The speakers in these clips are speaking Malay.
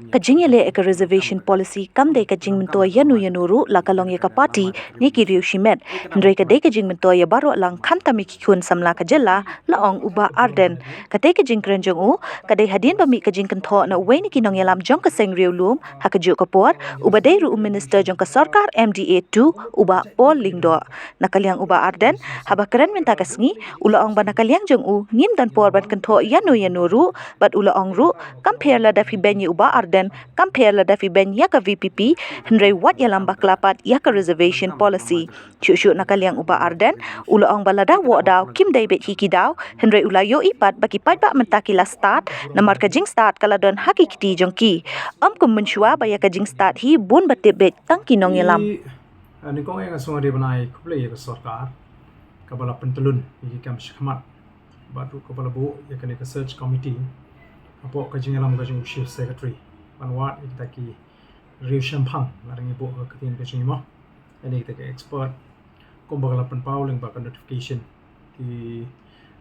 Kajing ele ek reservation policy kam de kajing mento yanu yanuru la kalong ye ka party ni ki riu shimet ndre ka de kajing mento ye baro lang khanta mi ki khun samla ka jella la ong uba arden ka de kajing krenjong u ka de hadin ba mi kajing kan tho na we ni ki nong yalam jong ka seng riu lum ha ka ju ka por uba de ru minister jong ka sarkar MDA2 uba Paul Lingdo na kalyang uba arden haba kren minta kasngi ula ong ba na kalyang jong u ngim dan por ban kan tho yanu yanuru bat ula ong ru compare la da fi benyi uba arden compare la dafi ben yaka VPP hendrai wat yalam baklapat yaka reservation policy chu nakaliang uba arden ula ong balada wo daw kim dai bet hiki daw hendrai ula yo ipat baki pat ba mentakila start namar kajing start kala don hakikiti jongki kum menshua ba yaka jing start hi bun batte bet tangki nong yalam ni kong yang asung ari banai kuple ya sarkar kabala pentelun iki kam shikmat batu kabala bu ya kan search committee apo kajing yalam kajing chief secretary panwat kita ki Riu Shampang larang ibu ketin kajing mo ini kita ke expert kom bagala panpau ling baka notification ki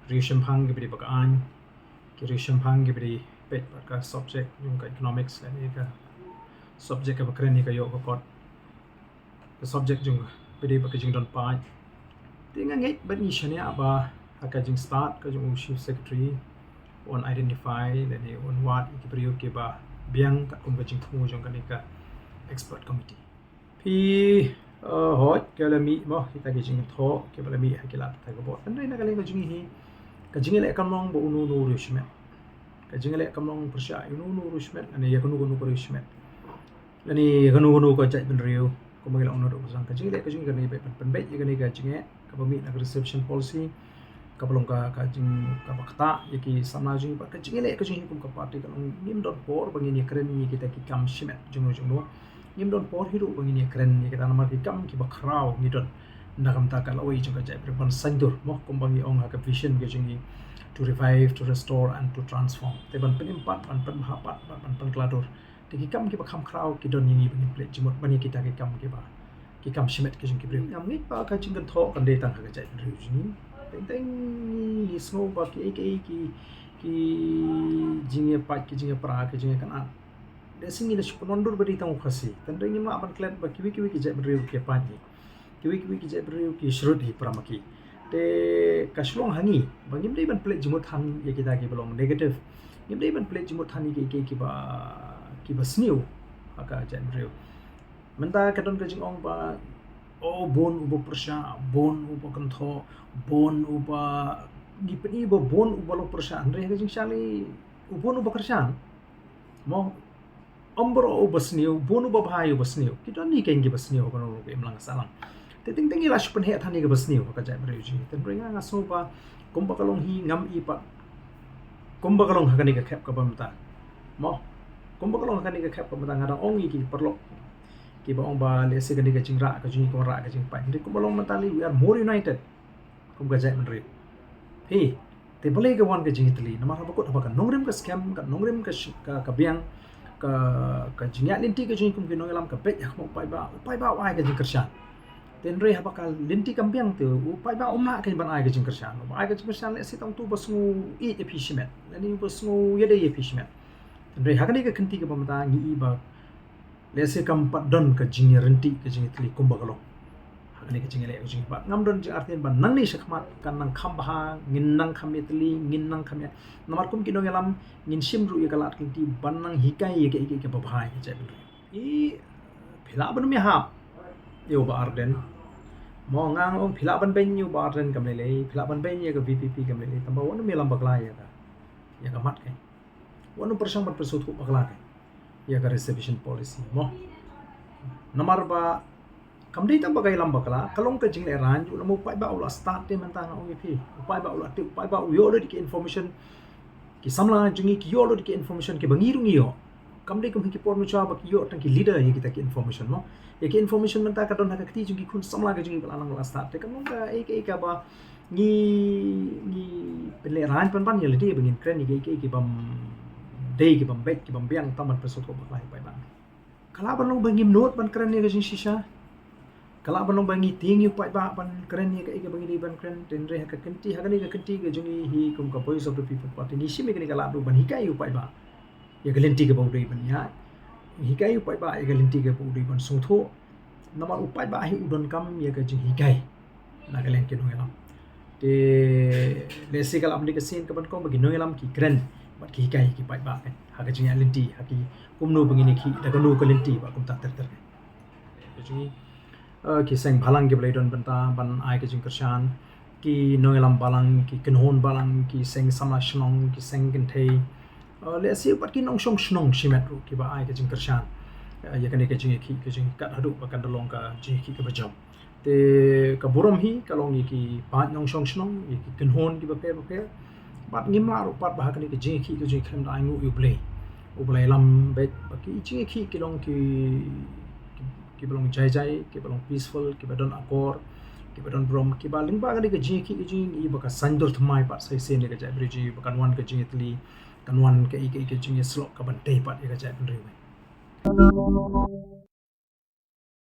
Riu Shampang ki beri baka an ki Riu Shampang ki beri pet baka subject yung ka economics ini ka subject ka bakren ni ka yo ka kot the subject yung beri baka jing don pa tinga ngait ban ni shania ba kajing start kajing chief secretary on identify dan on what ki beri ke ba biang kat kum kajing thu jong kanika expert committee pi hoi kala mi mo kita kajing tho ke bala mi hakila ta ko bot andai na kala kajing hi kajing le kamong bo unu nu rushmet kajing le kamong persya unu nu rushmet ani ya kunu ko rushmet ani kunu ko jai ben riu ko mangila unu ro sang kajing le kajing kan be pen be ya kanika kajing ka mi na reception policy kapalong ka kajing ka bakta yaki samajing ba kajing le kajing kum ka party kalong nim don por bangini kren ni kita ki kam shimet jung nim don por hiru bangini kren ni kita namar ki kam ki bakrao ni don ndakam ta kala oi jung ka jai ban sandur mo kum bangi ong ha ka vision ke jing to revive to restore and to transform te ban penimpat ban penhapat ban kladur te ki kam ki bakham krao ki don ni bangi plate jimot bani kita ki kam shimet ke jing ki bre ngam ni pa ka jing kan tho kan de tang ka jai ru jing teng ni snow ba ki jinge pat ki jinge pra ki jinge kan a de singi le shponondur bari tang khasi tan ring ma ban klet ba ki ki jai bri ke pa ni ki jai bri ki shrut hi pra ma ki te kashlong hangi bangim dei ban plate jimot han ye kita ki belong negative ngim dei ban plate jimot han ki ba snew aka jai bri menta kadon ka jing ong ba oh bon uba persya bon uba kentho bon uba gipeni bo bon uba lo persya andre ka jing shali ubon uba kersan mo ombro uba sniu bon uba bhai uba sniu kita ni keng gi basniu ko no ke mlang salang te ting ting ila shpen he thani ga basniu ka jai breji ten bringa nga so ba komba kalong hi ngam i pa komba kalong hakani ka khep ka bamta mo komba kalong hakani ka khep ka bamta ngadang ongi ki perlo ki ba ong ba le se gani ka jingra ka jing ko ra ka jing pa ndi ko balong matali we are more united kum ka jai mandri he te bole ga wan ka jing itli na ma ba ko ba ka nongrim ka scam ka nongrim ka biang ka jingya linti ka jing kum ki nongalam ka bet yak mo pai ba ai ka jing kershan ten re ha ba ka linti kam biang tu pai ba umma ka ban ai ka jing kershan ba ai ka jing kershan le se tong tu basngu e efficient ani basngu ye de efficient ten re ha ka ni ka kenti ka ba mata ngi ba lese kam pat don ka jingi renti ka jingi tli kumba kalong hakani ka jingi le ka jingi ba ngam don jing artin ba nang ni shakmat kan nang kham ba ngin nang kham tli ngin nang kham ya namar kum kinong yalam ngin sim ru ya kalat kinti ban nang hikai ye ke ba bhai ka jai i phila ban mi ha yo ba arden mo ngang ong phila ban ben yo ba arden kam le phila ban ben ye ka VPP kam le tamba won mi lam bakla ya ka mat kai won persang ban persut ko bakla kai ya ka reservation policy mo namar ba kam dei ta bagai lamba kala kalong ka jing le ran ju mo pai ba ula start te man ta ngong pi pai ba ula ti pai ba yo lo di information ki samla jingi ki yo lo di information ki bangiru ngiyo kam dei kum ki por mo cha ba ki yo tang ki leader ye kita ki information mo ye ki information man ta ka don ha ka ti jingi kun samla ka jingi bala nang la start te kam ka ka ba ni pen le ran pan ye le di bangin kren ni ki bam day ki bam bet ki bam biang taman persut ko ba pai ba kala ban long bangim not ban kran ni ga jing shisha kalau abang bangi tinggi pai ba ban keren ni ke bangi di ban keren den re ka kenti ha ni ka kenti ke jungi hi kum ka voice of the people party ni shime ke kala abang ban hikai yu pai ba ya galenti ke bau dei ban ya hikai yu pai ba ya galenti ke bau dei ban so tho nama upai ba hi udon kam ya ka jing hikai na galen ke no elam te lesi kalau abang ke sin ka ban ko bagi no elam ki keren bat ki hikai ki pai ba kan ha ka jing alenti ha ki kumno bangi ni ki da ka no ka lenti ba kum ta ter ter jungi ki seng balang ke blaidon banta ban ai ke jing kershan ki noelam balang ki kenhon balang ki seng samla shnong ki seng kentei le si pat ki nong shong shnong shimet ru ki ba ai ke jing kershan ya kan ke jing ki ke jing kat hadu ba kan dolong ka jing ki ke bajam te ka borom hi kalong ki pa nong shong shnong ki kenhon ki ba pe bat ngimla ru pat ba kan ke jing ki ke jing khem da ngu yu blay lam bet ba ki jing ki long ki belong jai ki belong peaceful ki badon akor ki badon brom ki ba lingba ga ke jing ki jing i ba ka sandur thmai pa sai se ne ga jai briji ba kan wan ka jing itli kan wan ke jing slok ka ban tei pa ga jai ban rewe